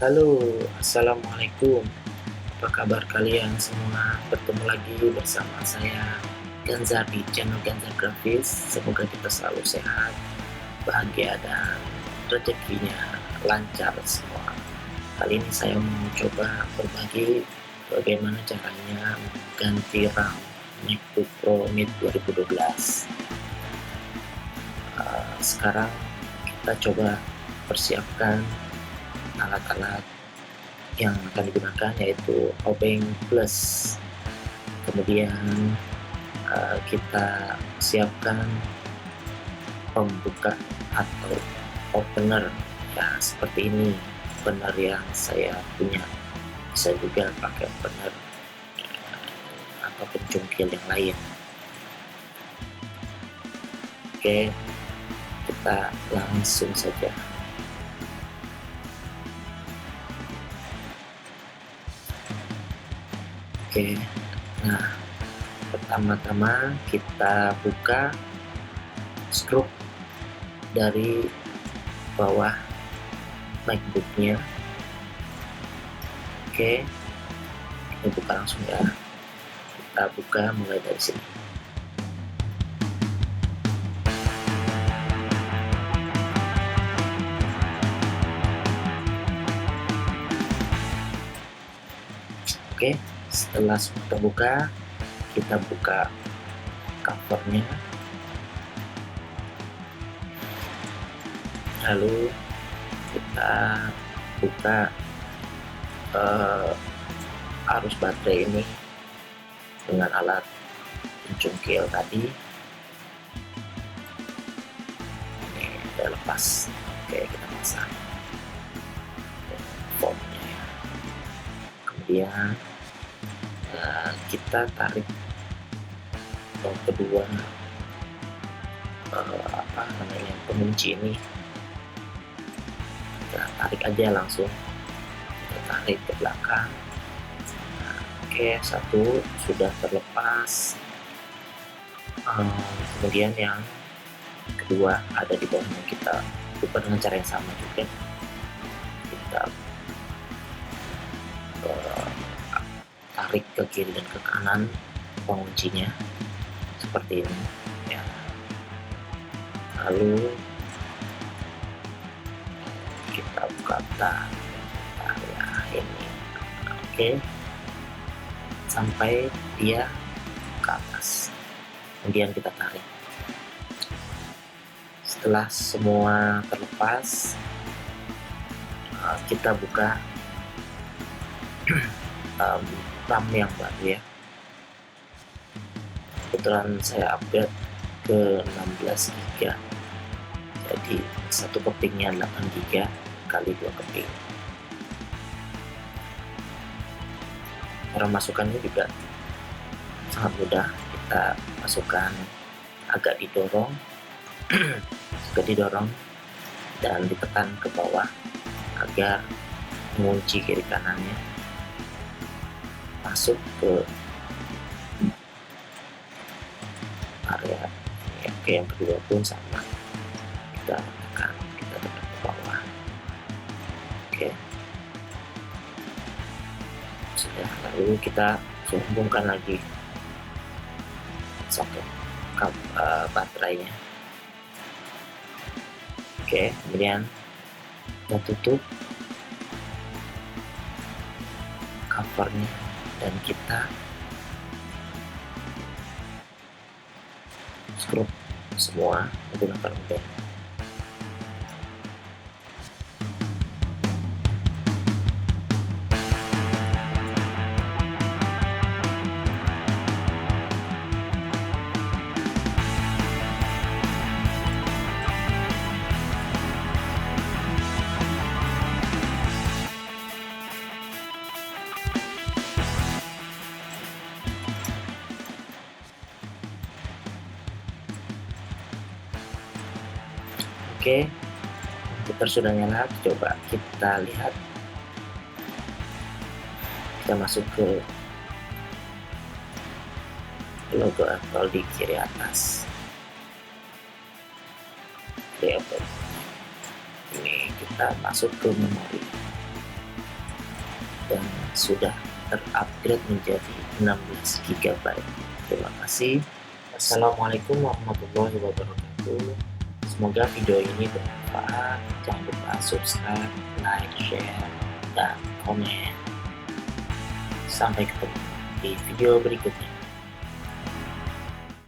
Halo, assalamualaikum. Apa kabar kalian semua? Bertemu lagi bersama saya Ganzar di channel Ganzar Grafis. Semoga kita selalu sehat, bahagia dan rezekinya lancar semua. Kali ini saya mau coba berbagi bagaimana caranya ganti RAM MacBook Pro Mid 2012. Sekarang kita coba persiapkan alat-alat yang akan digunakan, yaitu Obeng Plus. Kemudian kita siapkan pembuka atau opener, ya seperti ini opener yang saya punya. Bisa juga pakai opener atau pencungkil yang lain. Oke, kita langsung saja. Oke, nah pertama-tama kita buka skrup dari bawah MacBooknya. Oke, kita buka langsung ya. Kita buka mulai dari sini. Oke, setelah terbuka, kita buka covernya, lalu kita buka arus baterai ini dengan alat pencungkil tadi. Ini udah lepas. Oke, kita pasang formnya ya. Kemudian kita tarik yang kedua, pengunci ini kita tarik aja langsung, kita tarik ke belakang. Oke, satu sudah terlepas. Kemudian yang kedua ada di bawahnya, kita buka dengan cara yang sama juga. Kita tarik ke kiri dan ke kanan penguncinya seperti ini ya. Lalu kita buka ya ini. Oke, sampai dia ke atas, kemudian kita tarik. Setelah semua terlepas, kita buka RAM yang baru ya. Kebetulan saya upgrade ke 16 GB, jadi satu kepingnya 8 GB kali 2 keping. Cara masukkannya juga sangat mudah. Kita masukkan agak didorong dan ditekan ke bawah agar mengunci kiri kanannya masuk ke area ini. Oke, yang kedua pun sama, kita tekan ke bawah. Oke, sudah. Lalu kita sambungkan lagi soket baterainya. Oke, kemudian kita tutup covernya dan kita skrup semua menggunakan obeng. Oke, komputer sudah nyala. Coba kita lihat, kita masuk ke logo Apple di kiri atas. Oke, ini kita masuk ke memori. dan sudah terupgrade menjadi 16 GB. Terima kasih. Assalamualaikum warahmatullahi wabarakatuh. Semoga video ini bermanfaat. Jangan lupa subscribe, like, share, dan komen. Sampai ketemu di video berikutnya.